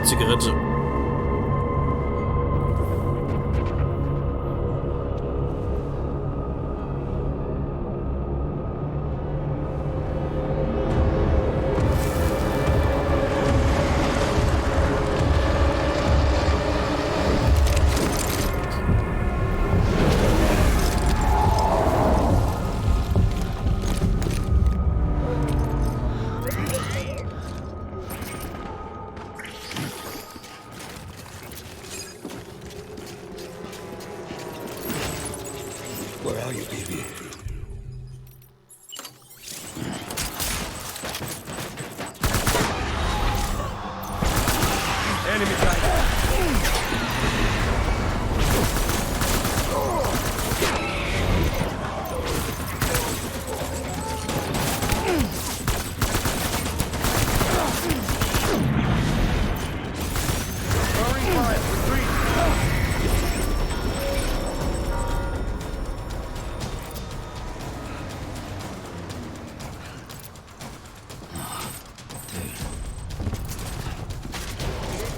Zigarette.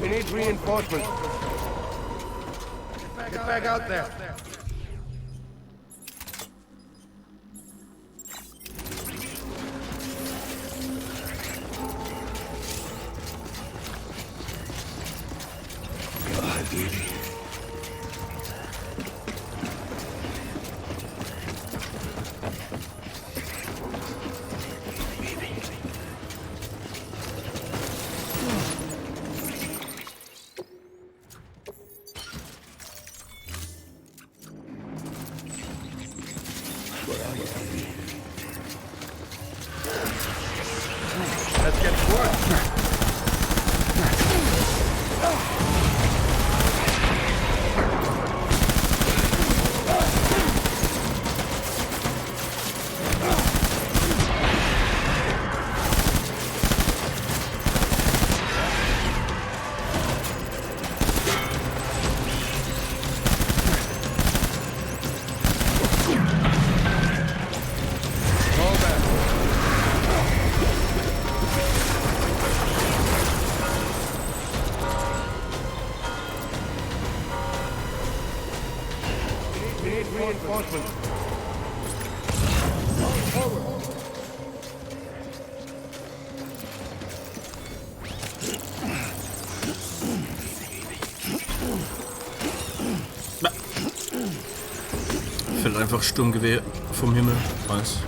We need reinforcements. Get back out there. Let's get to work. Reinforcements. Fällt einfach Sturmgewehr vom Himmel. Weiß.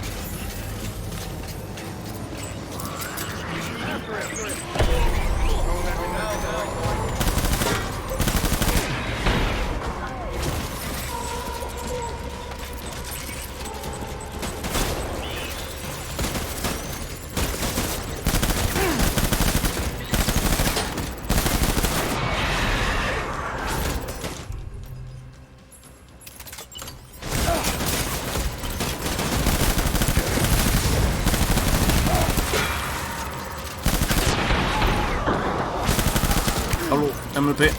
Hallo, MLP.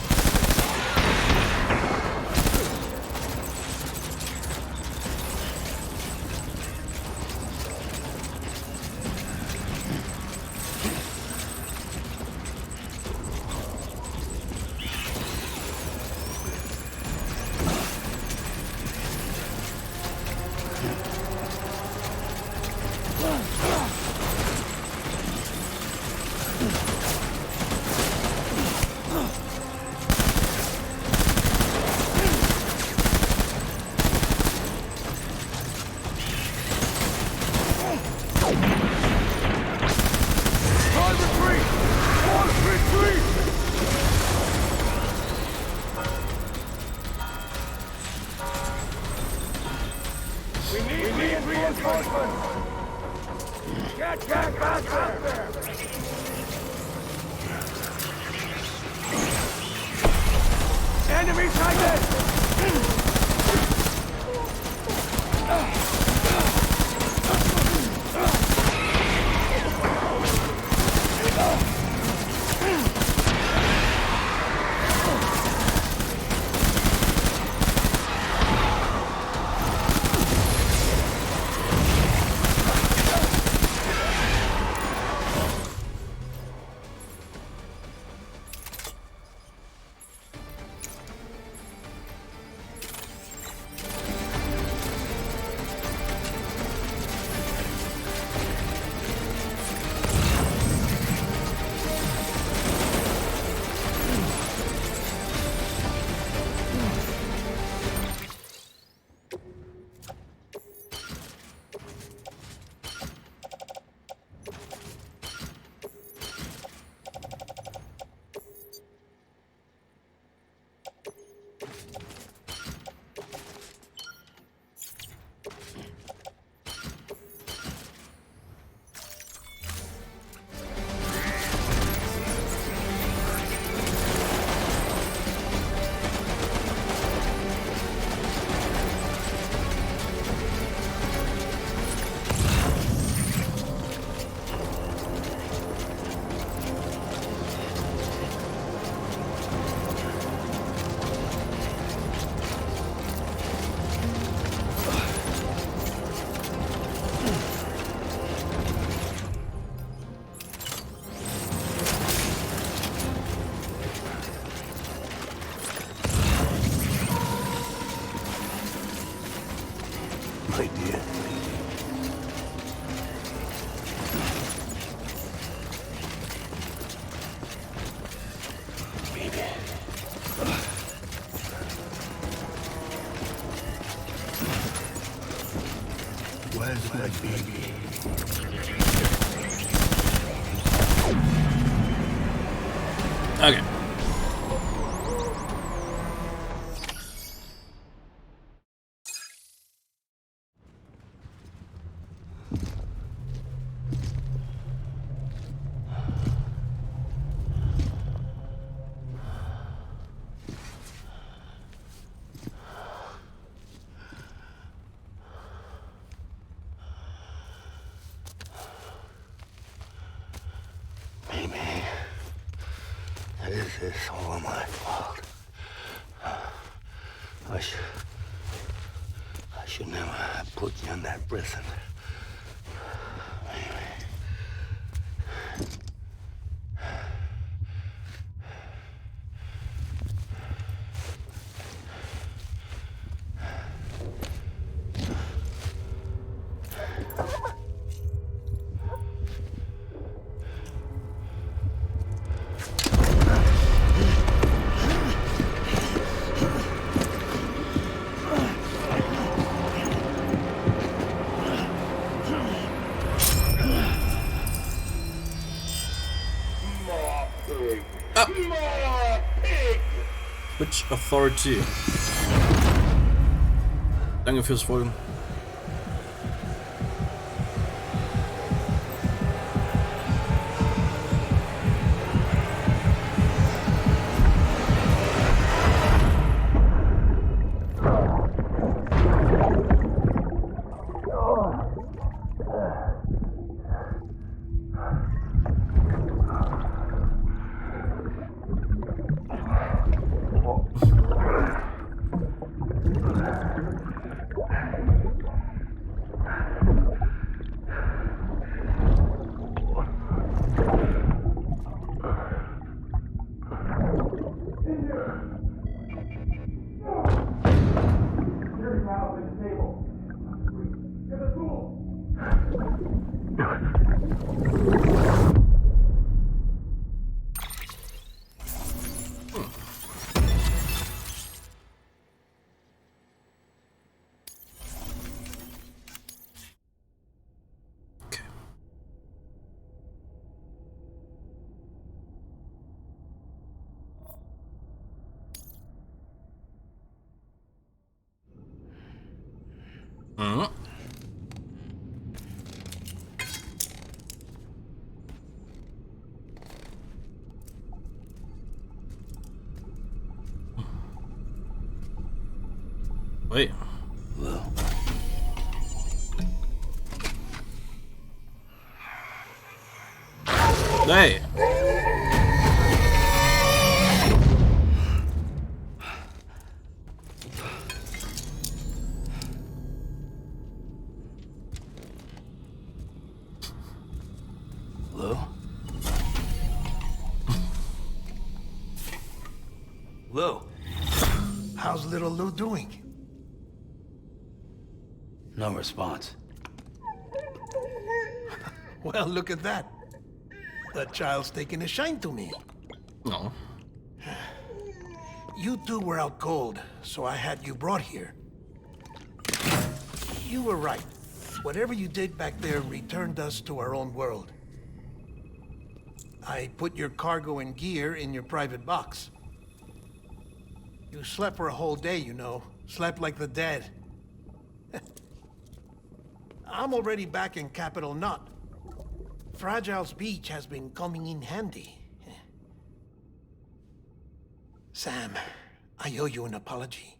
We need reinforcements. Get back out there. Enemy sighted. idea. Where's my baby? Okay. Maybe this is all my fault. I should never have put you in that prison. Which Authority? Danke fürs Folgen. Mhm. Wait. Well, Hey. Lou? Lou? How's little Lou doing? No response. Well, look at that. The child's taking a shine to me. No. You two were out cold, so I had you brought here. You were right. Whatever you did back there returned us to our own world. I put your cargo and gear in your private box. You slept for a whole day, you know. Slept like the dead. I'm already back in Capital Knot. Fragile's beach has been coming in handy. Sam, I owe you an apology.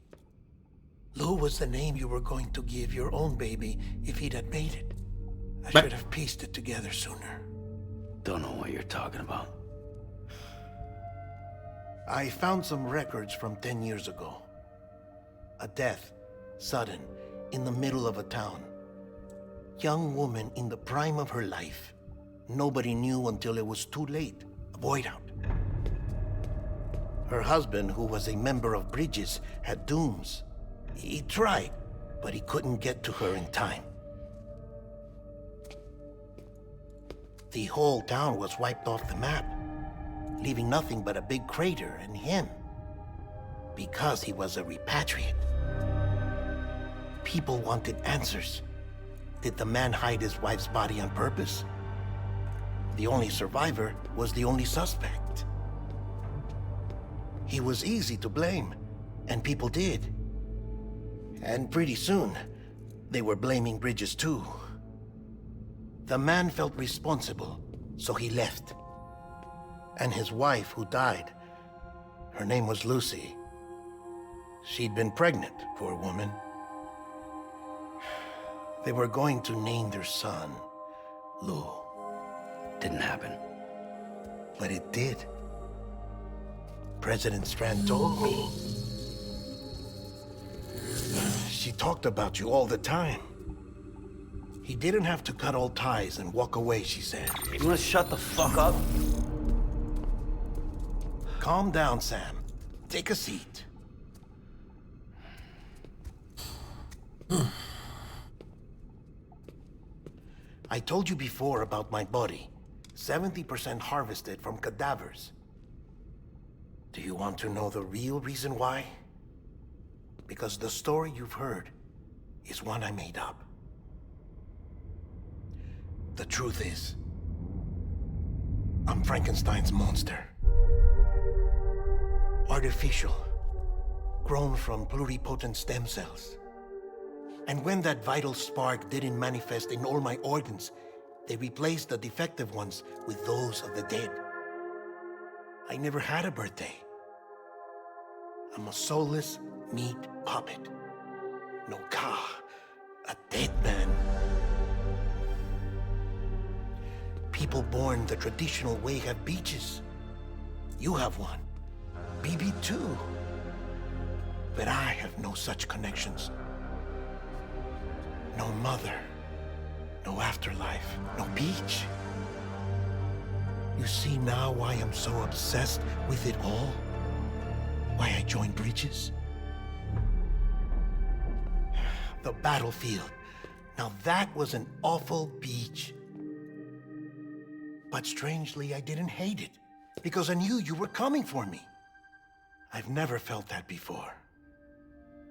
Lou was the name you were going to give your own baby if he'd had made it. I should have pieced it together sooner. Don't know what you're talking about. I found some records from 10 years ago. A death, sudden, in the middle of a town. Young woman in the prime of her life. Nobody knew until it was too late. A void out. Her husband, who was a member of Bridges, had dooms. He tried, but he couldn't get to her in time. The whole town was wiped off the map, leaving nothing but a big crater and him, because he was a repatriate. People wanted answers. Did the man hide his wife's body on purpose? The only survivor was the only suspect. He was easy to blame, and people did. And pretty soon, they were blaming Bridges too. The man felt responsible, so he left. And his wife, who died, her name was Lucy. She'd been pregnant, poor woman. They were going to name their son Lou. Didn't happen. But it did. President Strand told me. She talked about you all the time. He didn't have to cut all ties and walk away, she said. You wanna shut the fuck up? Calm down, Sam. Take a seat. I told you before about my body. 70% harvested from cadavers. Do you want to know the real reason why? Because the story you've heard is one I made up. The truth is, I'm Frankenstein's monster. Artificial, grown from pluripotent stem cells. And when that vital spark didn't manifest in all my organs, they replaced the defective ones with those of the dead. I never had a birthday. I'm a soulless meat puppet. No ka, a dead man. People born the traditional way have beaches. You have one. BB too. But I have no such connections. No mother, no afterlife, no beach. You see now why I'm so obsessed with it all? Why I joined Bridges? The battlefield. Now that was an awful beach. But strangely, I didn't hate it, because I knew you were coming for me. I've never felt that before.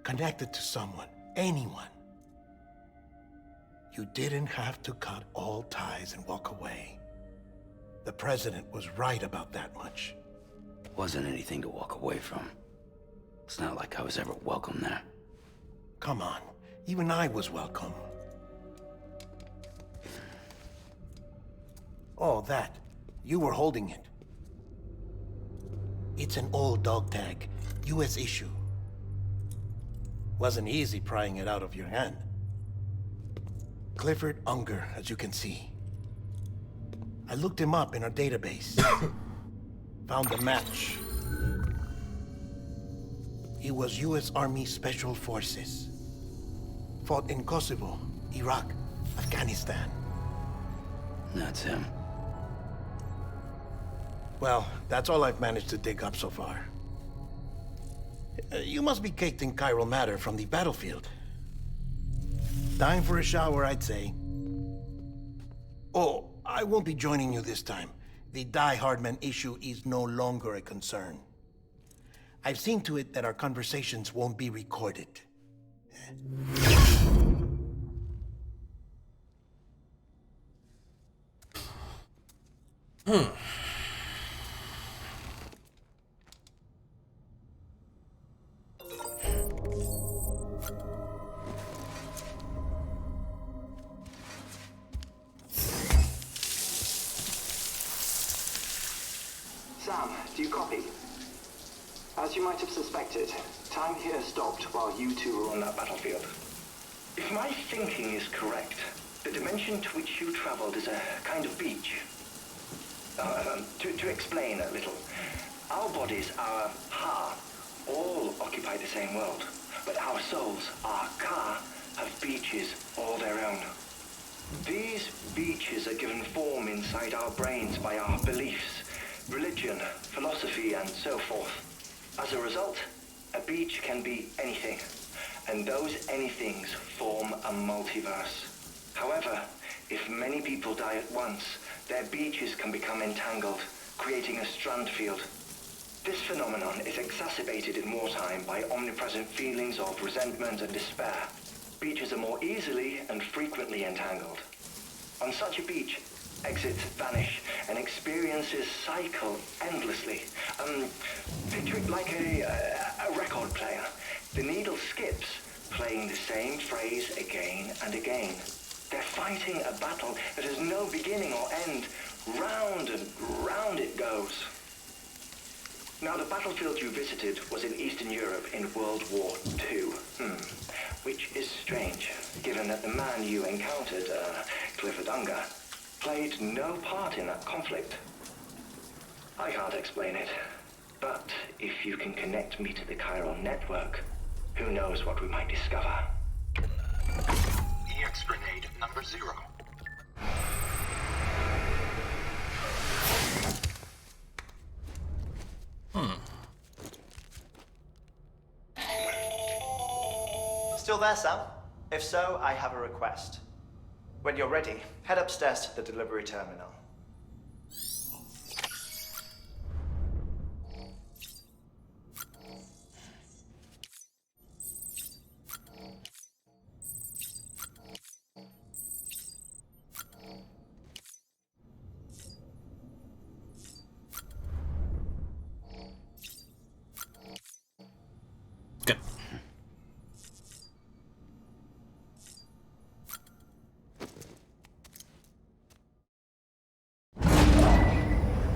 Connected to someone, anyone. You didn't have to cut all ties and walk away. The president was right about that much. Wasn't anything to walk away from. It's not like I was ever welcome there. Come on, even I was welcome. Oh, that. You were holding it. It's an old dog tag, US issue. Wasn't easy prying it out of your hand. Clifford Unger, as you can see. I looked him up in our database. Found a match. He was US Army Special Forces. Fought in Kosovo, Iraq, Afghanistan. That's him. Well, that's all I've managed to dig up so far. You must be caked in chiral matter from the battlefield. Time for a shower, I'd say. Oh, I won't be joining you this time. The Die Hardman issue is no longer a concern. I've seen to it that our conversations won't be recorded. Sam, do you copy? As you might have suspected, time here stopped while you two were on that battlefield. If my thinking is correct, the dimension to which you traveled is a kind of beach. To explain a little, our bodies, our ha, all occupy the same world, but our souls, our ka, have beaches all their own. These beaches are given form inside our brains by our beliefs, religion, philosophy, and so forth. As a result, a beach can be anything. and those anythings form a multiverse. However, if many people die at once, their beaches can become entangled, creating a strand field. This phenomenon is exacerbated in wartime by omnipresent feelings of resentment and despair. Beaches are more easily and frequently entangled. On such a beach, exits vanish and experiences cycle endlessly. Picture it like a record player. The needle skips, playing the same phrase again and again. They're fighting a battle that has no beginning or end. Round and round it goes. Now, the battlefield you visited was in Eastern Europe in World War II. Which is strange, given that the man you encountered, Clifford Unger, played no part in that conflict. I can't explain it, but if you can connect me to the chiral network, who knows what we might discover. EX grenade number 0. Still there, Sam? If so, I have a request. When you're ready, head upstairs to the delivery terminal. Okay.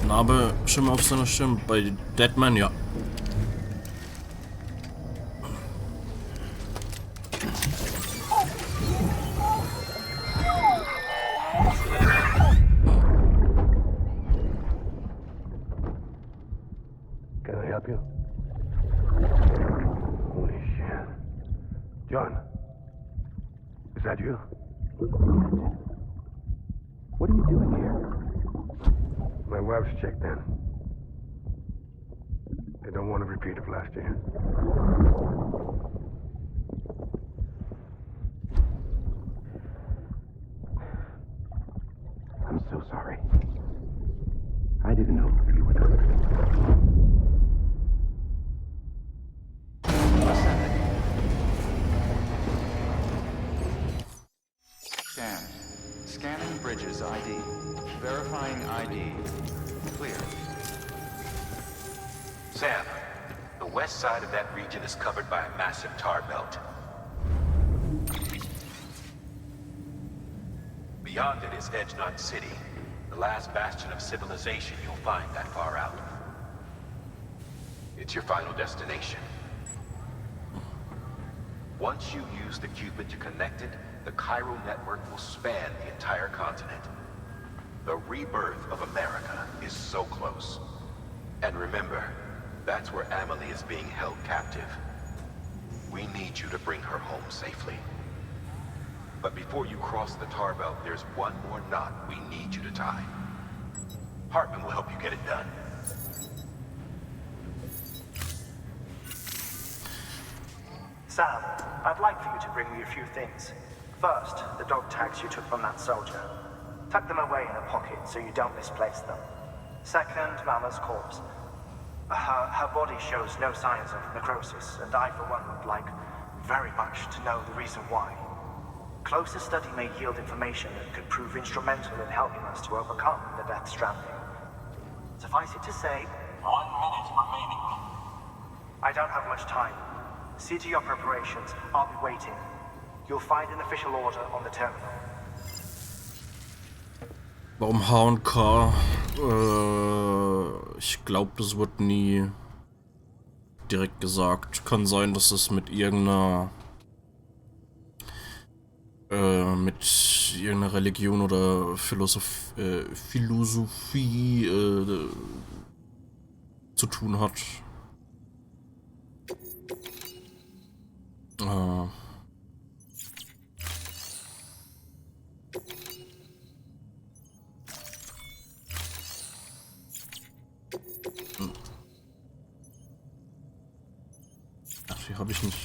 Narbe, Schimmer auf seiner Stirn. Bei Deadman, ja. Can I help you? Holy shit. John, is that you? What are you doing here? My wife's checked in. They don't want a repeat of last year. I'm so sorry. I didn't know you were done. Scan. Scanning bridges ID. Verifying ID. Clear. Sam, the west side of that region is covered by a massive tar belt. Beyond it is Edgenut City, the last bastion of civilization you'll find that far out. It's your final destination. Once you use the Cupid to connect it, the chiral network will span the entire continent. The rebirth of America is so close. And remember, that's where Amelie is being held captive. We need you to bring her home safely. But before you cross the tar belt, there's one more knot we need you to tie. Hartman will help you get it done. Sam, I'd like for you to bring me a few things. First, the dog tags you took from that soldier. Tuck them away in a pocket so you don't misplace them. Second, Mama's corpse. Her body shows no signs of necrosis, and I, for one, would like very much to know the reason why. Closer study may yield information that could prove instrumental in helping us to overcome the Death Stranding. Suffice it to say, 1 minute remaining. I don't have much time. See to your preparations. I'll be waiting. You'll find an official order on the terminal. Warum H und K? Ich glaube, das wird nie direkt gesagt. Kann sein, dass es mit irgendeiner Religion oder Philosophie zu tun hat. Ach, die habe ich nicht.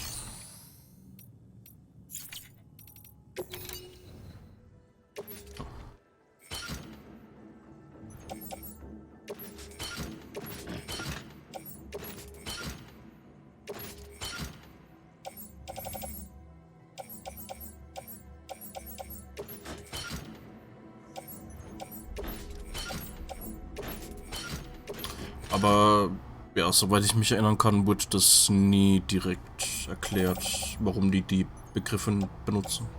Aber ja, soweit ich mich erinnern kann, wurde das nie direkt erklärt, warum die Begriffe benutzen.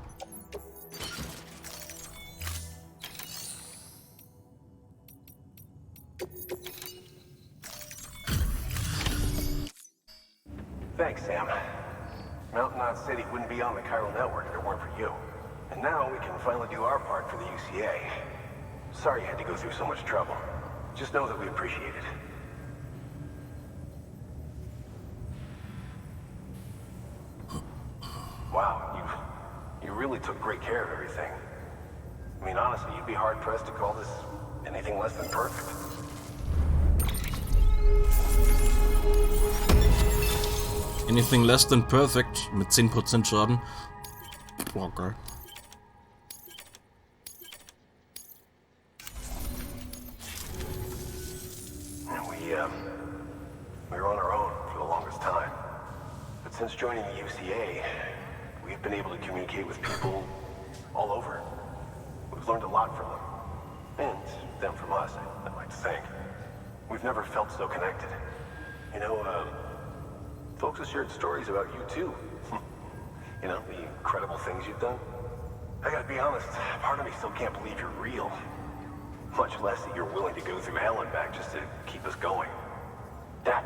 Thanks, Sam. Mountain Knot City wouldn't be on the chiral network if it weren't for you. And now we can finally do our part for the UCA. Sorry you had to go through so much trouble. Just know that we appreciate it. Wow, you really took great care of everything. I mean, honestly, you'd be hard-pressed to call this anything less than perfect. Anything less than perfect mit 10% Schaden. Boah, geil. We were on our own for the longest time. But since joining the UCA, we've been able to communicate with people all over. We've learned a lot from them. And them from us, I'd like to think. We've never felt so connected. You know, folks have shared stories about you too. You know, the incredible things you've done. I gotta be honest, part of me still can't believe you're real. Much less that you're willing to go through hell and back just to keep us going.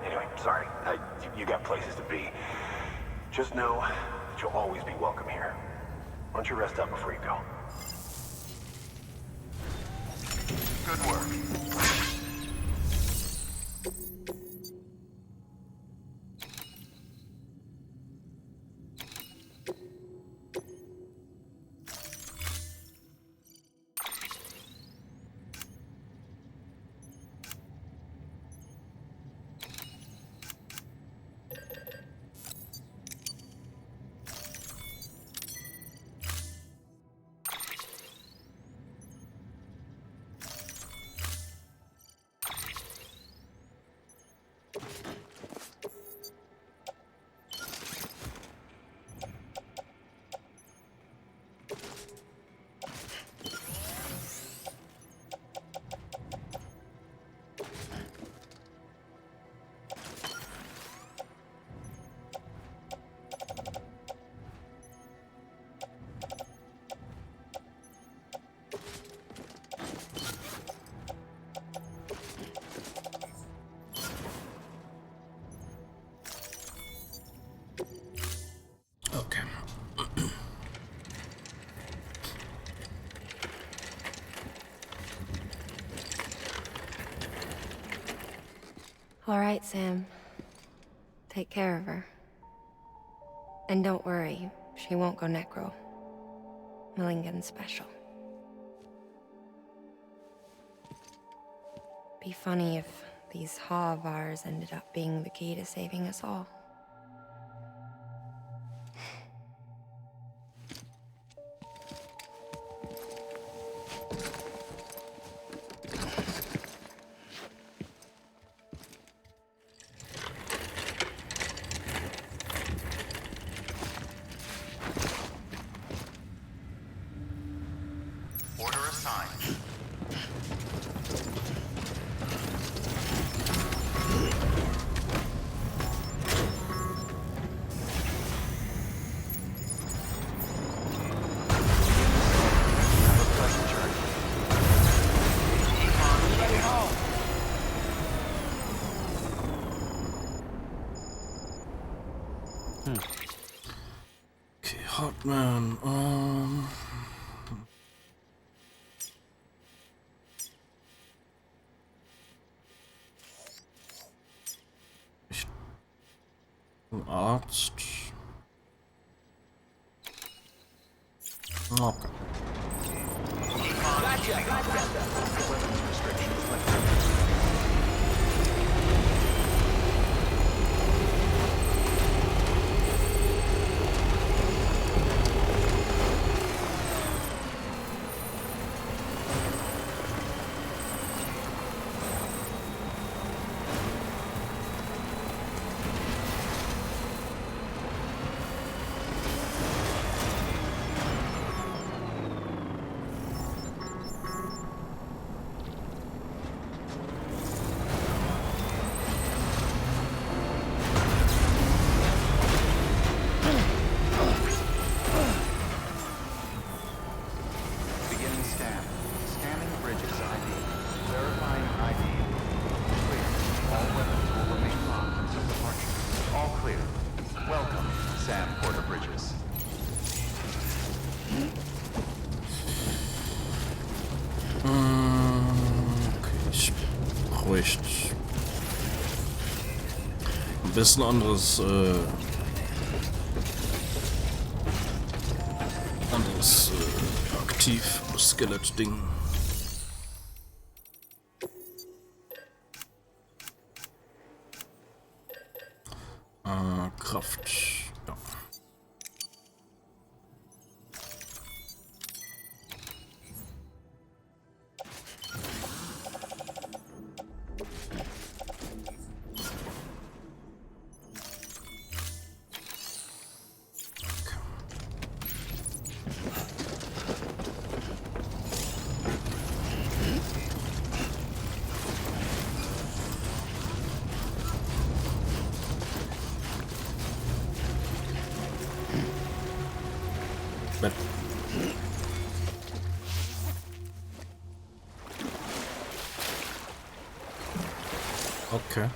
Anyway, sorry. You got places to be. Just know that you'll always be welcome here. Why don't you rest up before you go? Good work. All right, Sam. Take care of her. And don't worry, she won't go necro. Millingen's special. Be funny if these Ha of ours ended up being the key to saving us all. Okay, Hartman, ein Arzt. Okay. bräuchte. Am besten anderes aktiv Skelett-Ding. Kraft. Ja. Bett. Okay.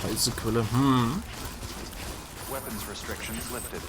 Heiße Quelle. Weapons restrictions lifted.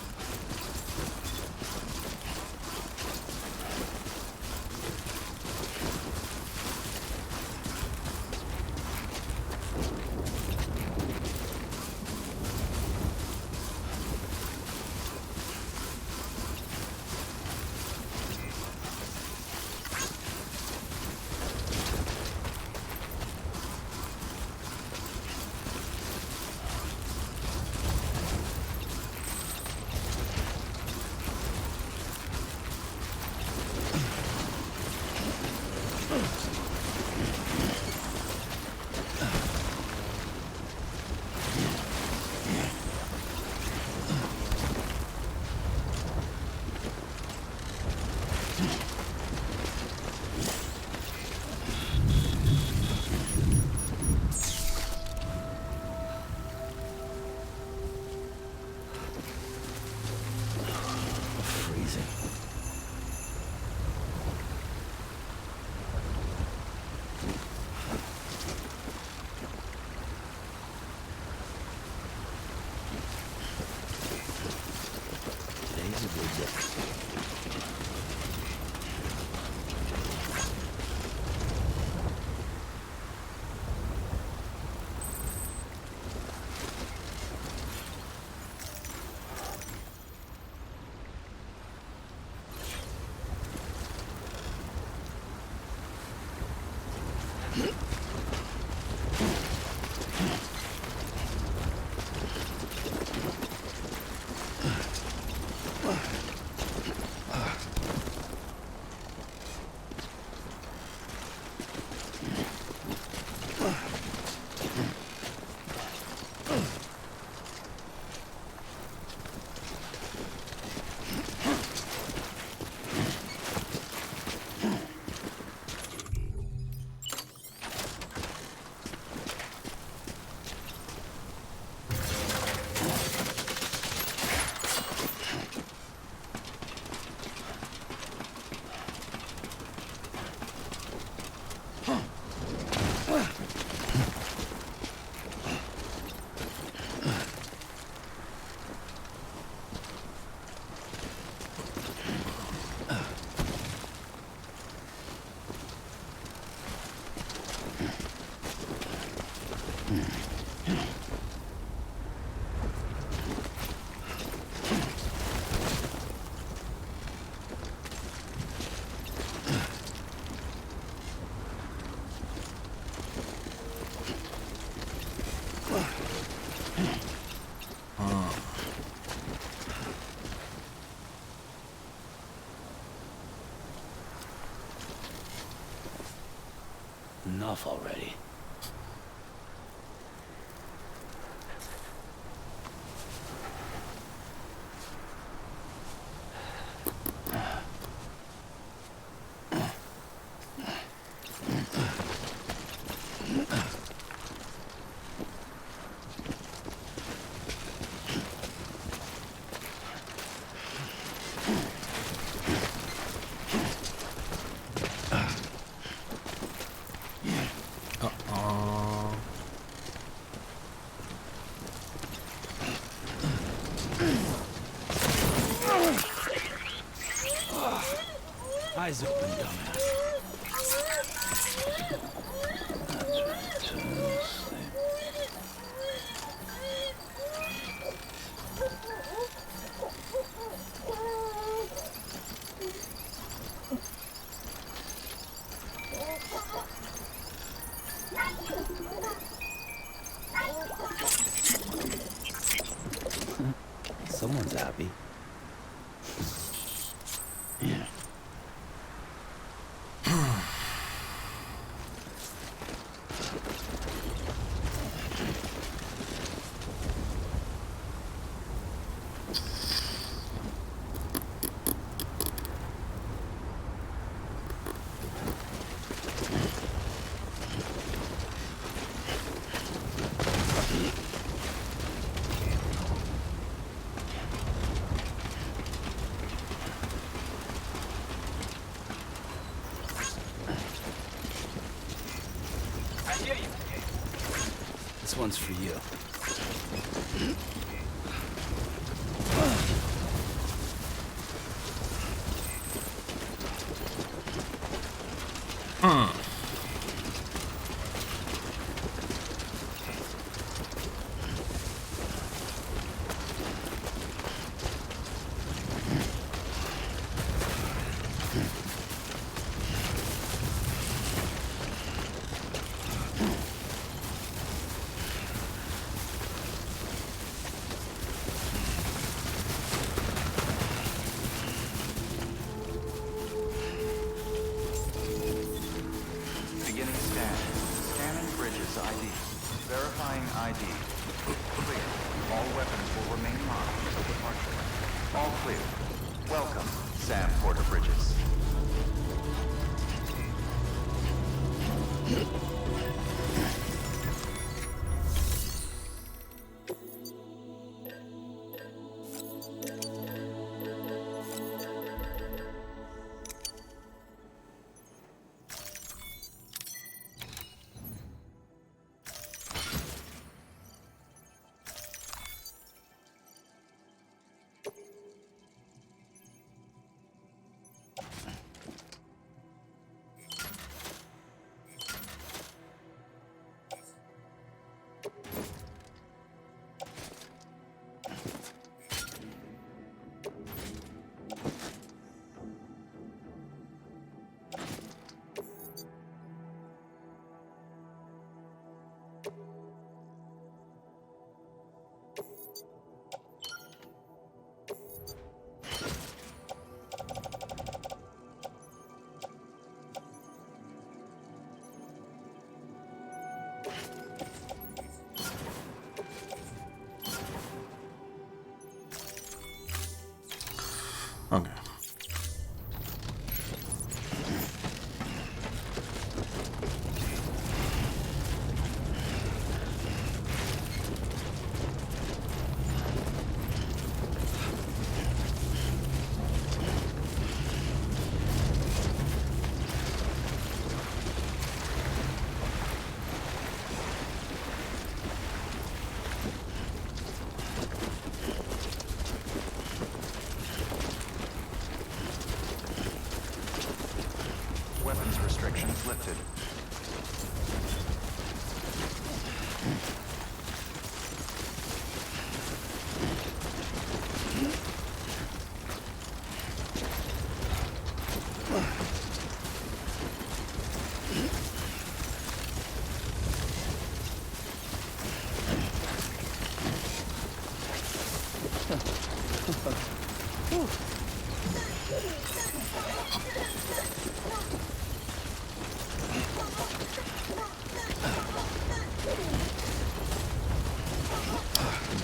Enough already. Eyes open, dumbass. That's right, to sleep. Someone's happy. Yeah. This one's for you. Verifying ID. Clear. All weapons will remain locked until departure. All clear. Welcome, Sam Porter Bridges. Okay. Weapons restrictions lifted.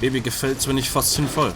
Baby gefällt's, wenn ich fast hinfall.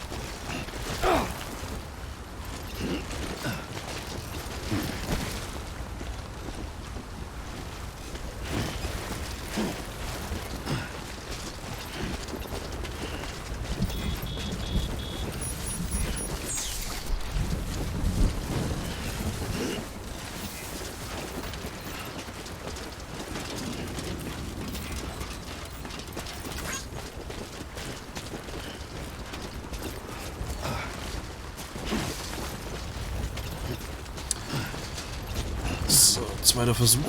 Zweiter Versuch.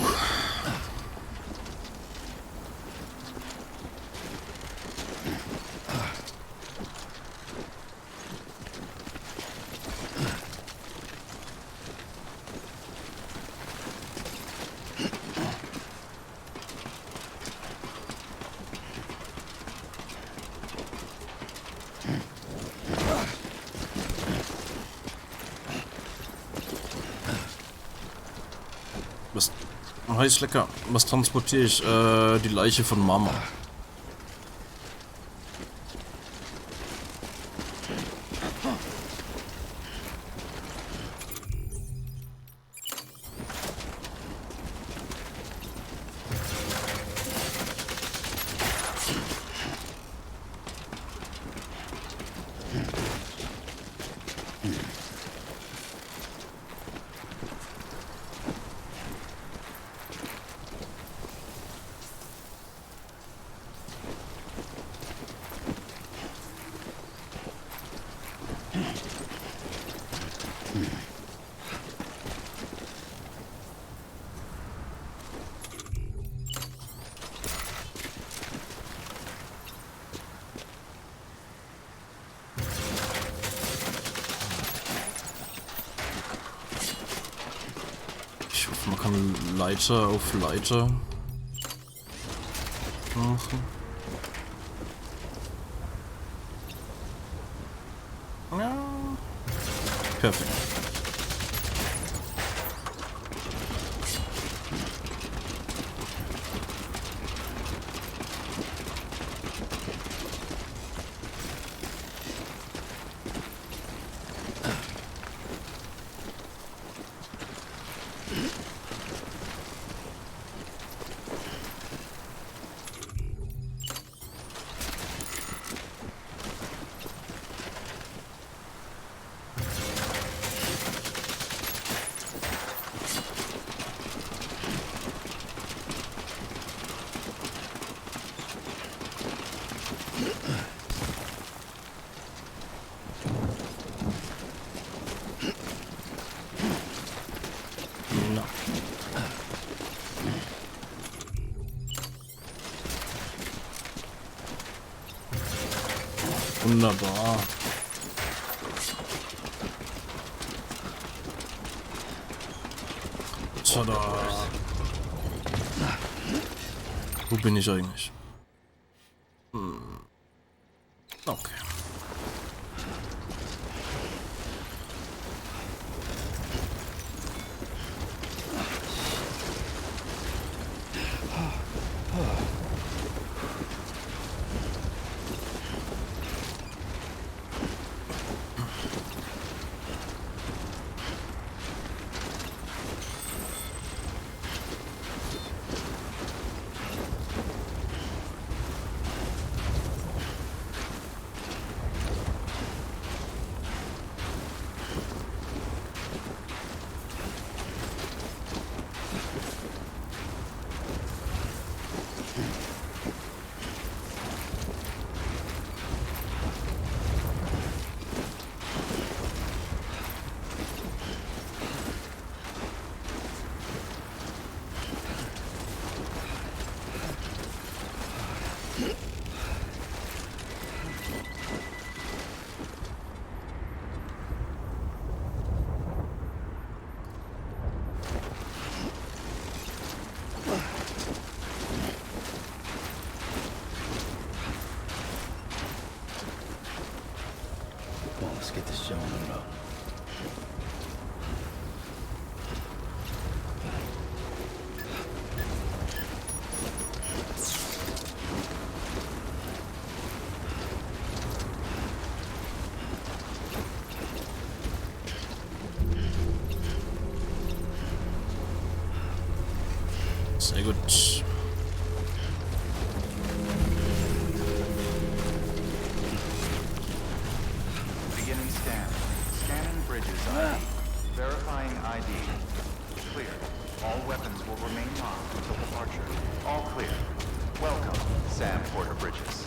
Heiß lecker. Was transportiere ich? Die Leiche von Mama. Ich hoffe, man kann Leiter auf Leiter machen. Ja. Perfekt. Wunderbar. Tada. Wo bin ich eigentlich? Okay. Let's get this show on the road. Sehr gut. Beginning scan. Scanning bridges ID. Verifying ID. Clear. All weapons will remain locked until departure. All clear. Welcome, Sam Porter Bridges.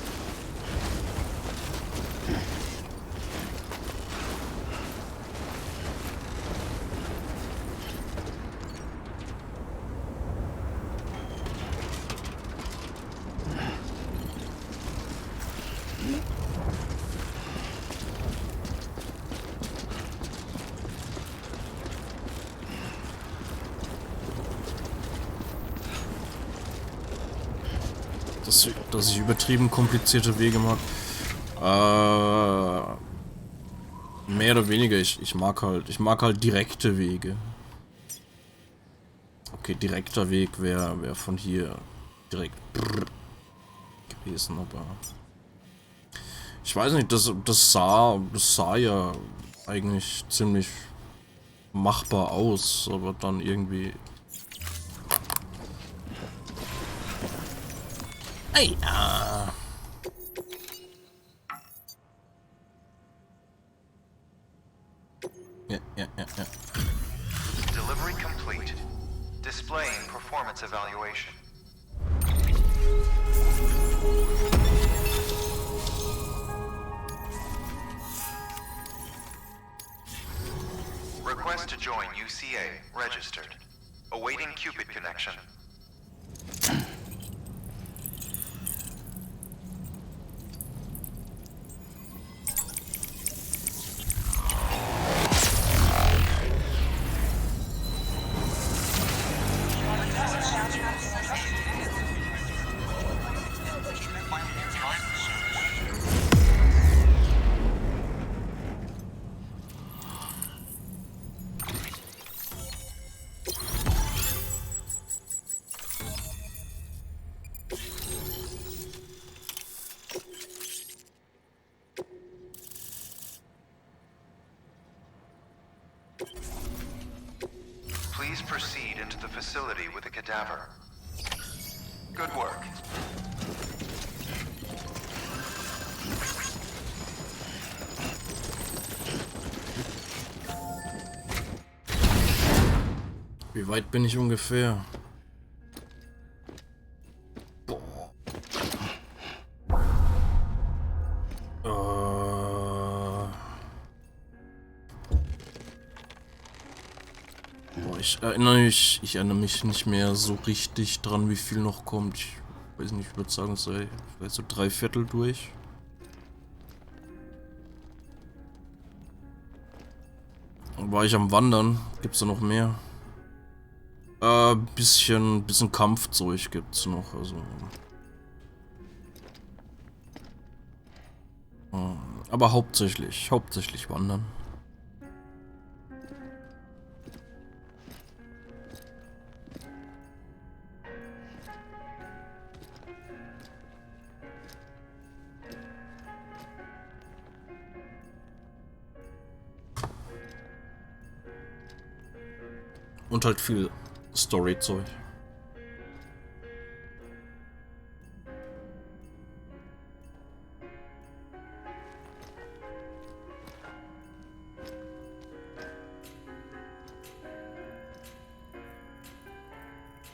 dass ich übertrieben komplizierte Wege mag. Mehr oder weniger, ich mag halt direkte Wege. Okay, direkter Weg wäre von hier direkt gewesen, aber ich weiß nicht, das sah ja eigentlich ziemlich machbar aus, aber dann irgendwie. Ey, ja. Ja. Delivery complete. Displaying performance evaluation. Request to join UCA. Registered. Awaiting Cupid connection. Please proceed into the facility with the cadaver. Good work. Wie weit bin ich ungefähr? Ich erinnere mich nicht mehr so richtig dran, wie viel noch kommt. Ich weiß nicht, ich würde sagen, es sei vielleicht so 3/4 durch. War ich am Wandern? Gibt's da noch mehr? Bisschen Kampfzeug gibt's noch, also. Aber hauptsächlich wandern. Und halt viel Story-Zeug.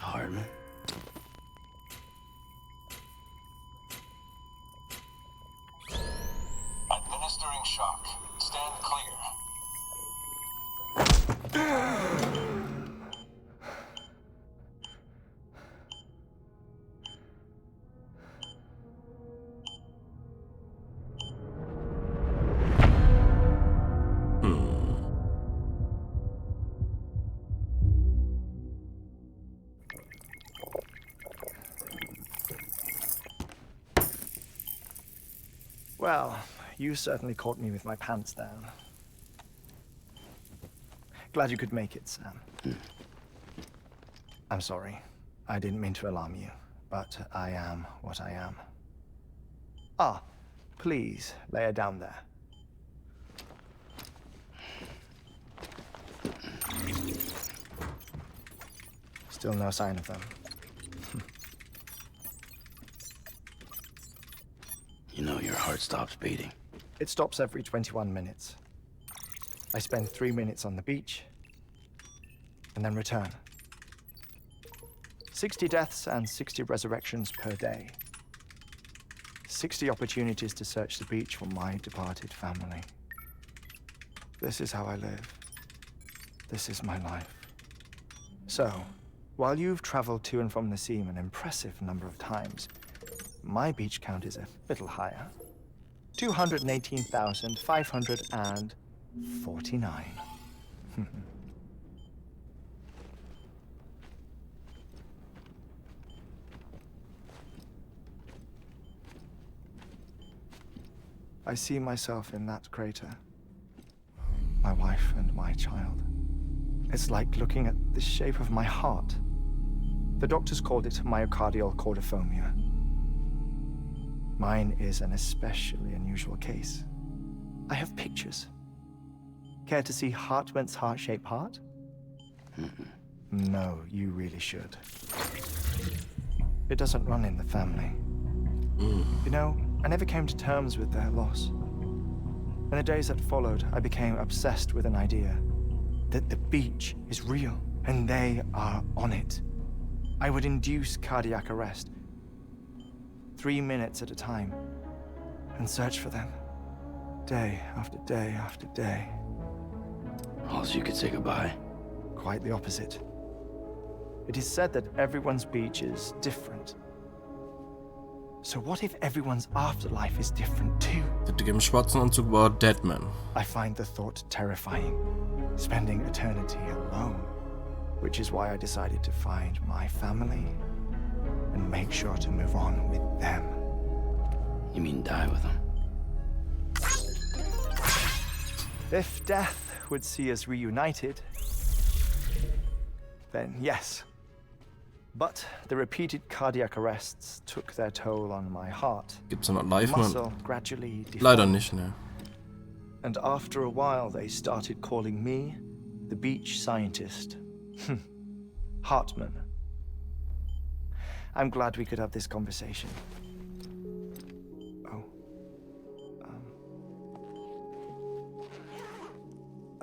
Hardman? Administering shock. Stand clear. Well, you certainly caught me with my pants down. Glad you could make it, Sam. I'm sorry. I didn't mean to alarm you, but I am what I am. Ah, please, lay her down there. Still no sign of them. You know your heart stops beating. It stops every 21 minutes. I spend 3 minutes on the beach, and then return. 60 deaths and 60 resurrections per day. 60 opportunities to search the beach for my departed family. This is how I live. This is my life. So, while you've traveled to and from the sea an impressive number of times, my beach count is a little higher. 218,549. I see myself in that crater. My wife and my child. It's like looking at the shape of my heart. The doctors called it myocardial cordiformia. Mine is an especially unusual case. I have pictures. Care to see Hartman's heart-shaped heart? No, you really should. It doesn't run in the family. You know, I never came to terms with their loss. In the days that followed, I became obsessed with an idea that the beach is real and they are on it. I would induce cardiac arrest, 3 minutes at a time, and search for them, day after day after day. Also, you could say goodbye. Quite the opposite. It is said that everyone's beach is different. So what if everyone's afterlife is different too? Der Dicke im schwarzen Anzug war Deadman. I find the thought terrifying, spending eternity alone, which is why I decided to find my family and make sure to move on with them. You mean die with them? If death would see us reunited, then yes. But the repeated cardiac arrests took their toll on my heart. Gibt's ja noch live, Muscle Mann? gradually deformed. Leider nicht, ne. And after a while, they started calling me the beach scientist. Hartman. I'm glad we could have this conversation. Oh.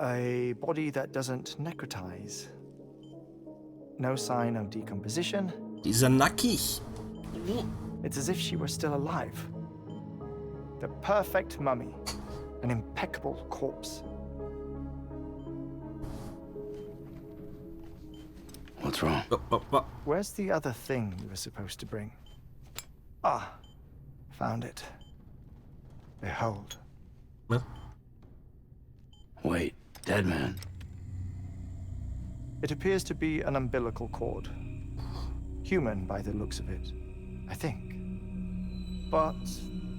A body that doesn't necrotize. No sign of decomposition. Dieser nackig. It's as if she were still alive. The perfect mummy. An impeccable corpse. What's wrong? Where's the other thing you were supposed to bring? Ah, found it. Behold. What? Wait, dead man. It appears to be an umbilical cord. Human by the looks of it, I think. But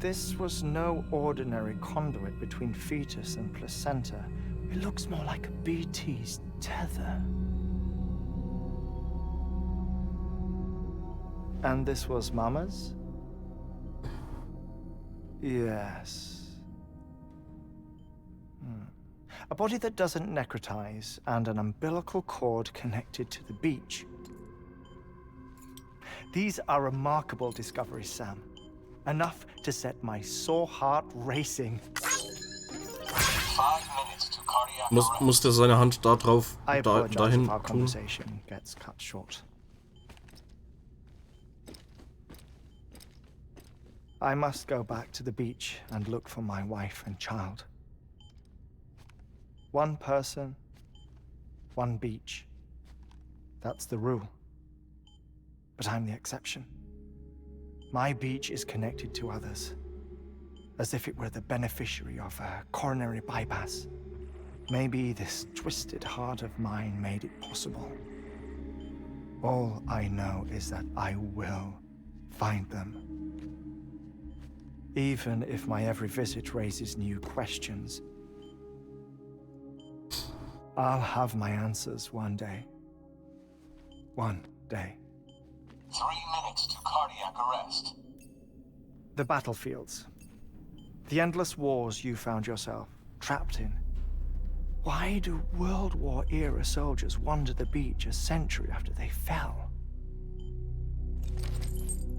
this was no ordinary conduit between fetus and placenta. It looks more like a BT's tether. And this was Mama's? Yes. A body that doesn't necrotize and an umbilical cord connected to the beach. These are remarkable discoveries, Sam. Enough to set my sore heart racing. 5 minutes to cardiac arrest. Muss der seine Hand da drauf, I apologize dahin if our tun? conversation gets cut short. I must go back to the beach and look for my wife and child. One person, one beach. That's the rule. But I'm the exception. My beach is connected to others, as if it were the beneficiary of a coronary bypass. Maybe this twisted heart of mine made it possible. All I know is that I will find them. Even if my every visit raises new questions, I'll have my answers one day. One day. 3 minutes to cardiac arrest. The battlefields. The endless wars you found yourself trapped in. Why do World War era soldiers wander the beach a century after they fell?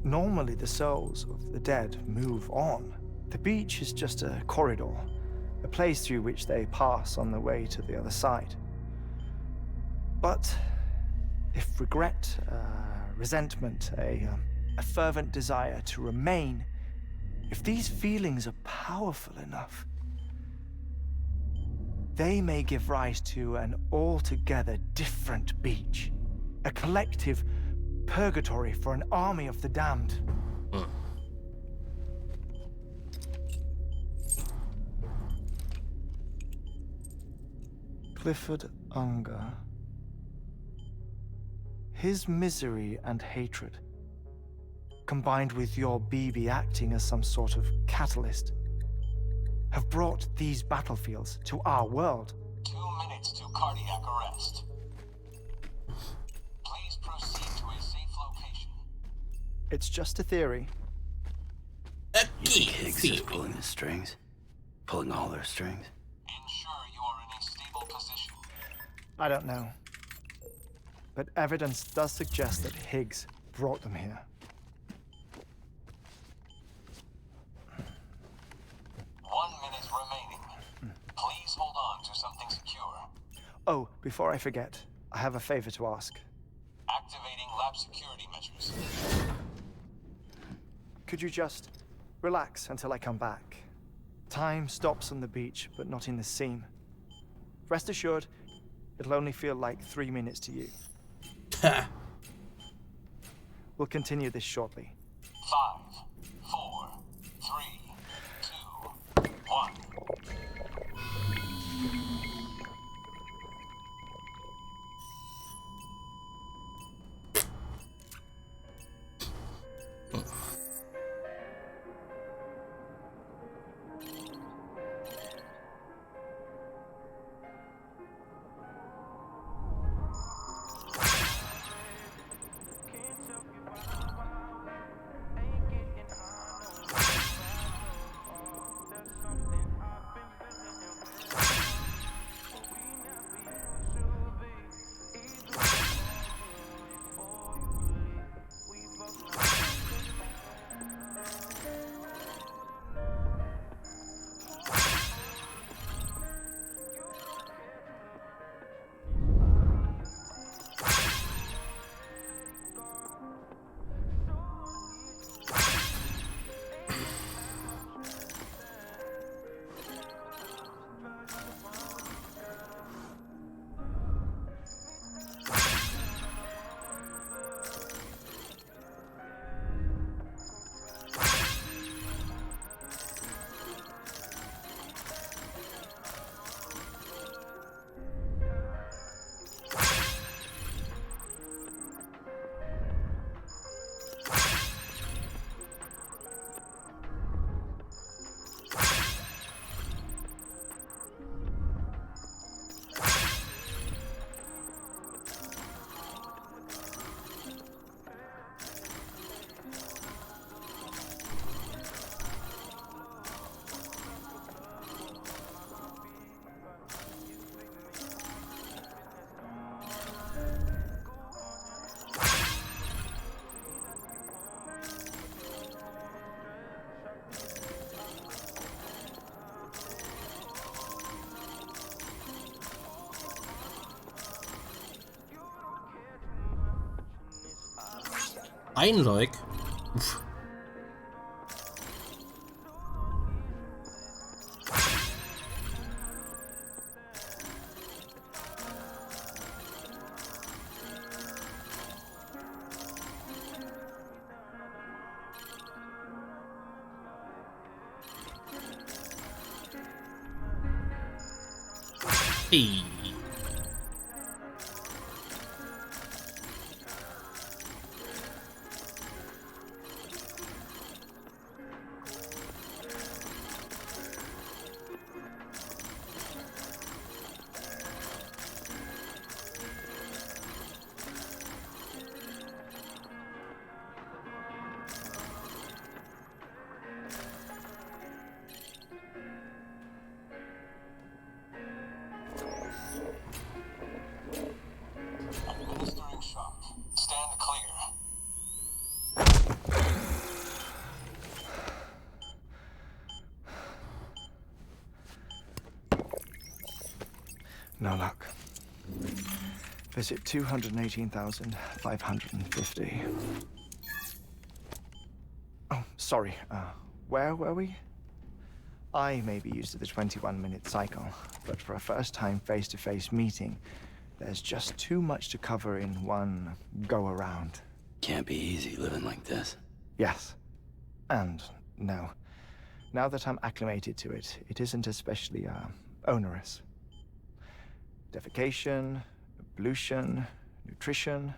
Normally the souls of the dead move on. The beach is just a corridor, a place through which they pass on the way to the other side. But if regret, resentment, a fervent desire to remain, if these feelings are powerful enough, they may give rise to an altogether different beach, a collective purgatory for an army of the damned. Clifford Unger. His misery and hatred, combined with your BB acting as some sort of catalyst, have brought these battlefields to our world. 2 minutes to cardiac arrest. Please proceed to a safe location. It's just a theory. You think Higgs is pulling the strings? Pulling all their strings? Ensure you are in a stable position. I don't know. But evidence does suggest that Higgs brought them here. 1 minute remaining. Please hold on to something secure. Oh, before I forget, I have a favor to ask. Activating lab security measures. Could you just relax until I come back? Time stops on the beach, but not in the scene. Rest assured, it'll only feel like 3 minutes to you. We'll continue this shortly. 5, 4, 3, 2, 1. Ein Like. Uff. Hey. Administering shock. Stand clear. No luck. Visit 218,550. Oh, sorry. Where were we? I may be used to the 21-minute cycle, but for a first-time face-to-face meeting, there's just too much to cover in one go-around. Can't be easy living like this. Yes. And no. Now that I'm acclimated to it, it isn't especially, onerous. Defecation, ablution, nutrition.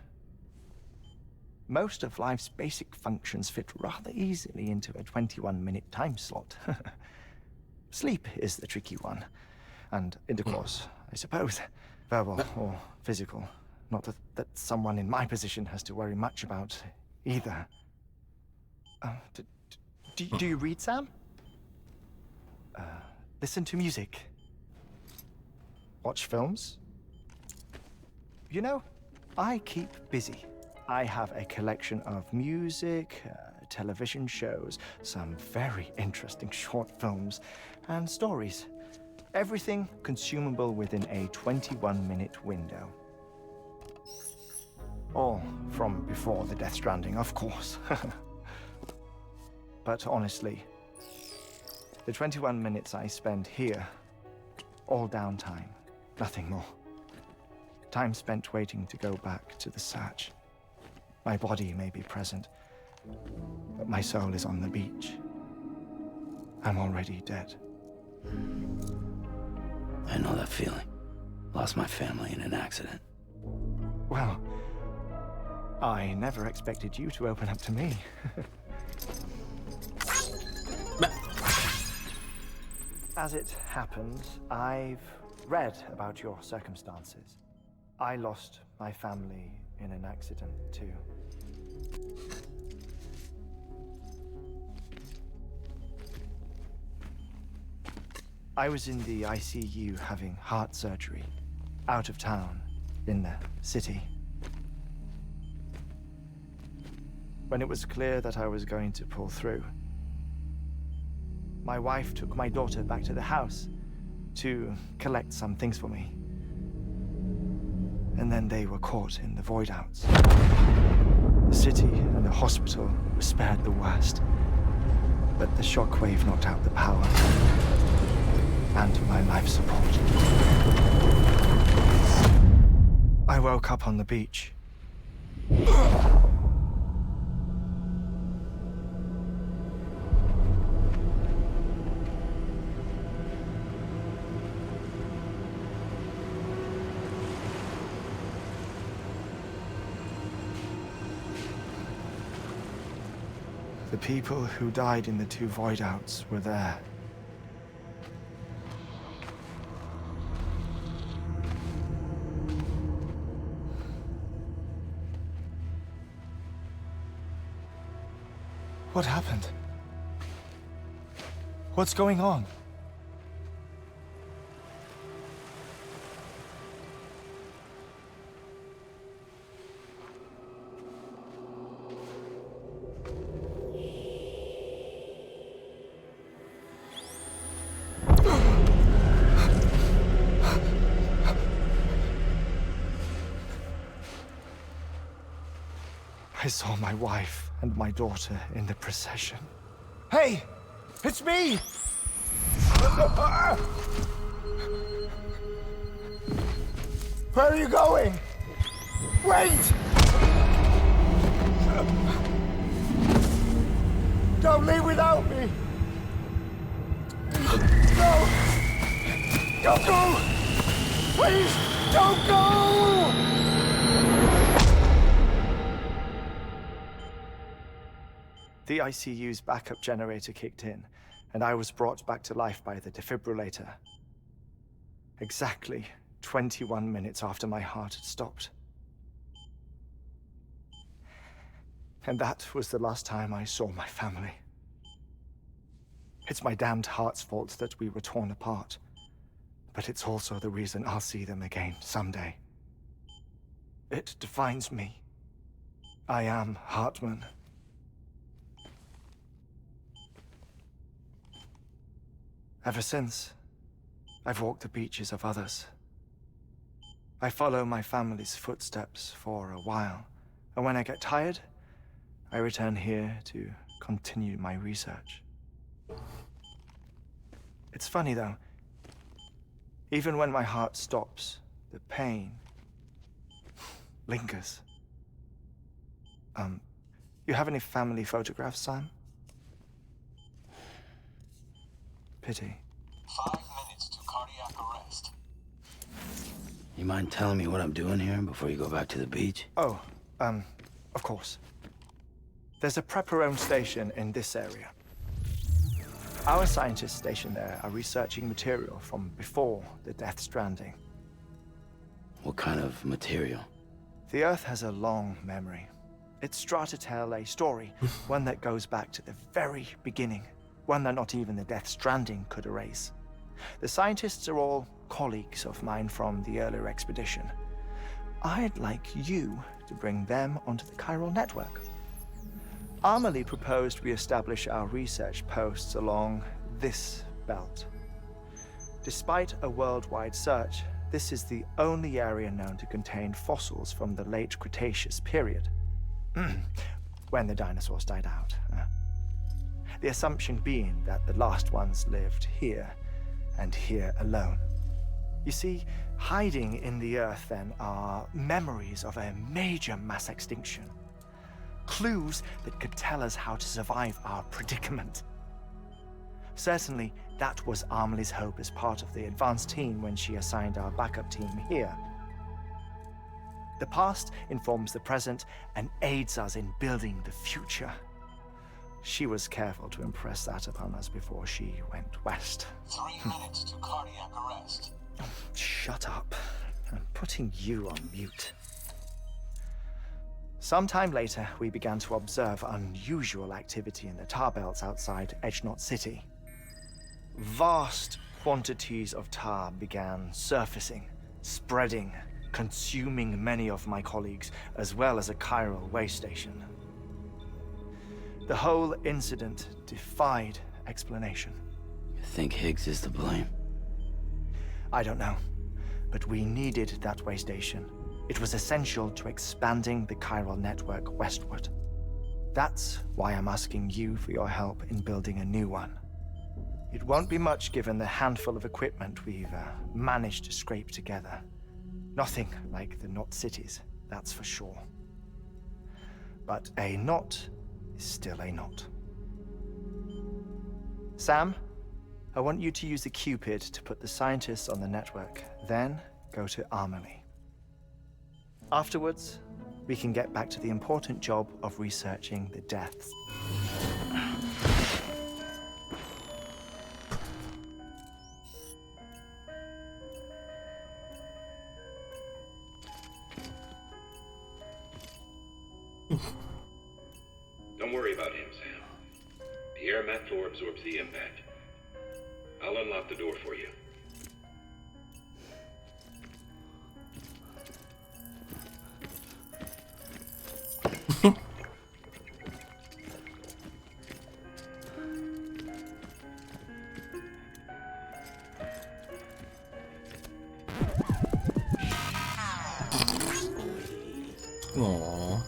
Most of life's basic functions fit rather easily into a 21-minute time slot. Sleep is the tricky one. And intercourse, I suppose. Verbal or physical. Not that someone in my position has to worry much about either. Do you read, Sam? Listen to music. Watch films? You know, I keep busy. I have a collection of music, television shows, some very interesting short films, and stories. Everything consumable within a 21-minute window. All from before the Death Stranding, of course. But honestly, the 21 minutes I spend here, all downtime, nothing more. Time spent waiting to go back to the search. My body may be present, but my soul is on the beach. I'm already dead. I know that feeling. Lost my family in an accident. Well, I never expected you to open up to me. As it happens, I've read about your circumstances. I lost my family in an accident, too. I was in the ICU having heart surgery, out of town, in the city. When it was clear that I was going to pull through, my wife took my daughter back to the house to collect some things for me. And then they were caught in the void outs. The city and the hospital were spared the worst, but the shockwave knocked out the power and my life support. I woke up on the beach. The people who died in the 2 void outs were there. What happened? What's going on? I saw my wife and my daughter in the procession. Hey! It's me! Where are you going? Wait! Don't leave without me! No! Don't go! Please, don't go! The ICU's backup generator kicked in, and I was brought back to life by the defibrillator. Exactly 21 minutes after my heart had stopped. And that was the last time I saw my family. It's my damned heart's fault that we were torn apart, but it's also the reason I'll see them again someday. It defines me. I am Hartman. Ever since, I've walked the beaches of others. I follow my family's footsteps for a while, and when I get tired, I return here to continue my research. It's funny though, even when my heart stops, the pain lingers. You have any family photographs, Sam? Pity. 5 minutes to cardiac arrest. You mind telling me what I'm doing here before you go back to the beach? Oh, of course. There's a prep-your-own station in this area. Our scientists stationed there are researching material from before the Death Stranding. What kind of material? The Earth has a long memory. It's trying to tell a story, one that goes back to the very beginning, one that not even the Death Stranding could erase. The scientists are all colleagues of mine from the earlier expedition. I'd like you to bring them onto the chiral network. Amelie proposed we establish our research posts along this belt. Despite a worldwide search, this is the only area known to contain fossils from the late Cretaceous period, when the dinosaurs died out. The assumption being that the last ones lived here, and here alone. You see, hiding in the Earth then are memories of a major mass extinction. Clues that could tell us how to survive our predicament. Certainly, that was Amelie's hope as part of the advanced team when she assigned our backup team here. The past informs the present and aids us in building the future. She was careful to impress that upon us before she went west. 3 minutes to cardiac arrest. Shut up. I'm putting you on mute. Sometime later, we began to observe unusual activity in the tar belts outside Edgenot City. Vast quantities of tar began surfacing, spreading, consuming many of my colleagues, as well as a chiral way station. The whole incident defied explanation. You think Higgs is to blame? I don't know, but we needed that way station. It was essential to expanding the chiral network westward. That's why I'm asking you for your help in building a new one. It won't be much given the handful of equipment we've managed to scrape together. Nothing like the knot cities, that's for sure. But a knot is still a knot. Sam, I want you to use the Cupid to put the scientists on the network, then go to Amelie. Afterwards, we can get back to the important job of researching the deaths. Don't worry about him, Sam. The air mat floor absorbs the impact. I'll unlock the door for you. Aww.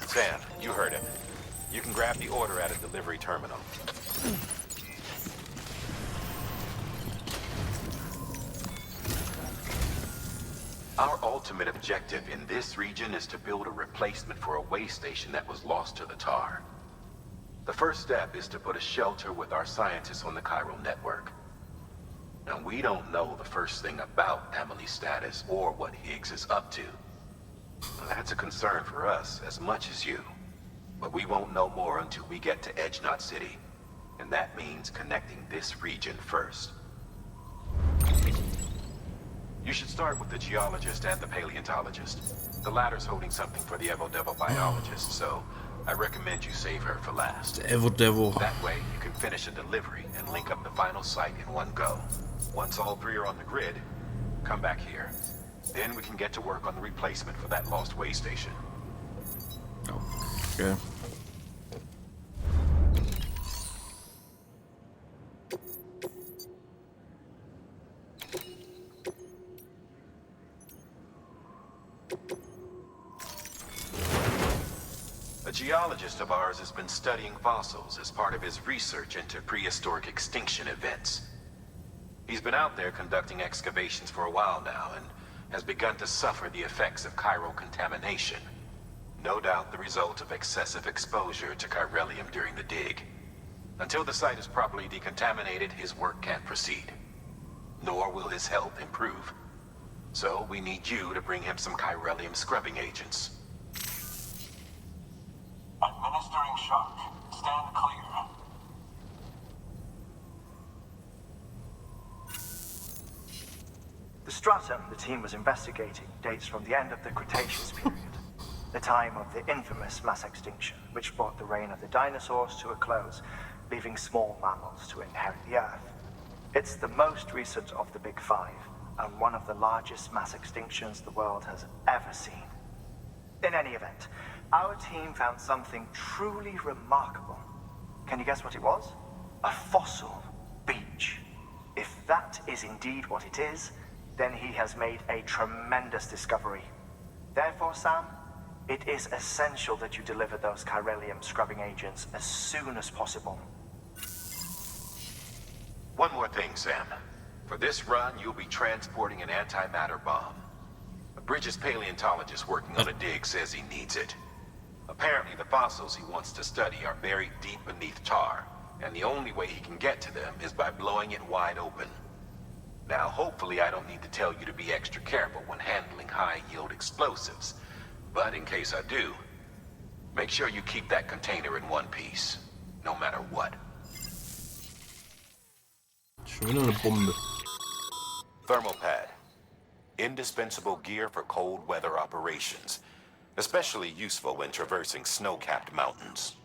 Sam, you heard it. You can grab the order at a delivery terminal. Our ultimate objective in this region is to build a replacement for a way station that was lost to the tar. The first step is to put a shelter with our scientists on the chiral network. Now, we don't know the first thing about Amelie's status or what Higgs is up to. That's a concern for us as much as you. But we won't know more until we get to Edgenot City. And that means connecting this region first. You should start with the geologist and the paleontologist. The latter's holding something for the Evo-Devo biologist, so I recommend you save her for last. Evo-Devo. That way, you can finish a delivery and link up the final site in one go. Once all three are on the grid, come back here. Then we can get to work on the replacement for that lost way station. Okay. A geologist of ours has been studying fossils as part of his research into prehistoric extinction events. He's been out there conducting excavations for a while now and has begun to suffer the effects of chiral contamination. No doubt the result of excessive exposure to chiralium during the dig. Until the site is properly decontaminated, his work can't proceed. Nor will his health improve. So we need you to bring him some chiralium scrubbing agents. Administering shock. Stand clear. The stratum the team was investigating dates from the end of the Cretaceous period, the time of the infamous mass extinction, which brought the reign of the dinosaurs to a close, leaving small mammals to inherit the Earth. It's the most recent of the Big Five, and one of the largest mass extinctions the world has ever seen. In any event, our team found something truly remarkable. Can you guess what it was? A fossil beach. If that is indeed what it is, then he has made a tremendous discovery. Therefore, Sam, it is essential that you deliver those chiralium scrubbing agents as soon as possible. One more thing, Sam. For this run, you'll be transporting an antimatter bomb. A Bridges paleontologist working on a dig says he needs it. Apparently, the fossils he wants to study are buried deep beneath tar, and the only way he can get to them is by blowing it wide open. Now, hopefully I don't need to tell you to be extra careful when handling high-yield explosives. But in case I do, make sure you keep that container in one piece, no matter what. Schon wieder eine Bombe. Thermal pad. Indispensable gear for cold weather operations. Especially useful when traversing snow-capped mountains.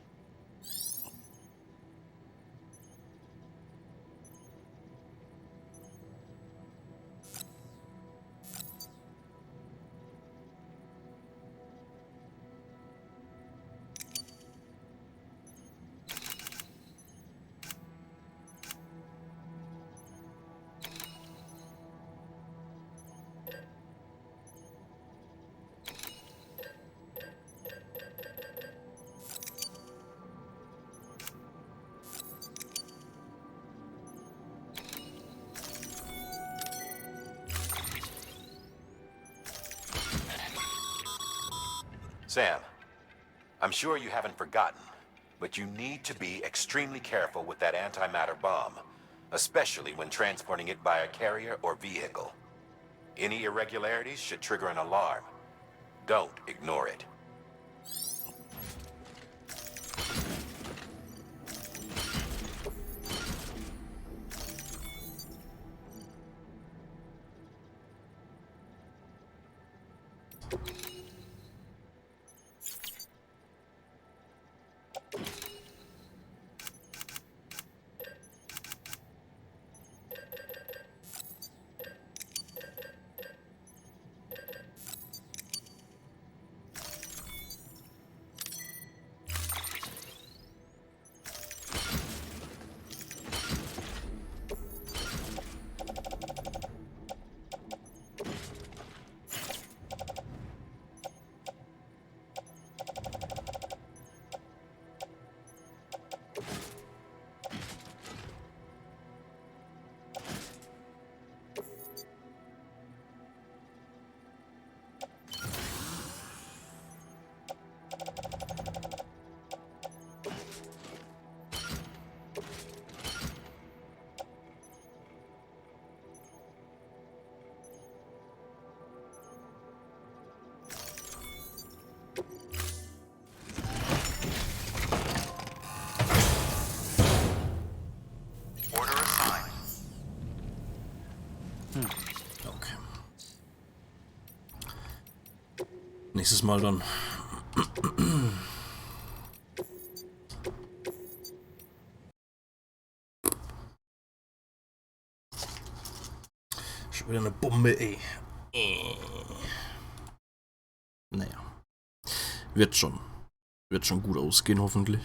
Sam, I'm sure you haven't forgotten, but you need to be extremely careful with that antimatter bomb, especially when transporting it by a carrier or vehicle. Any irregularities should trigger an alarm. Don't ignore it. Okay. Nächstes Mal dann. Schon wieder eine Bombe, ey. Naja. Wird schon gut ausgehen, hoffentlich.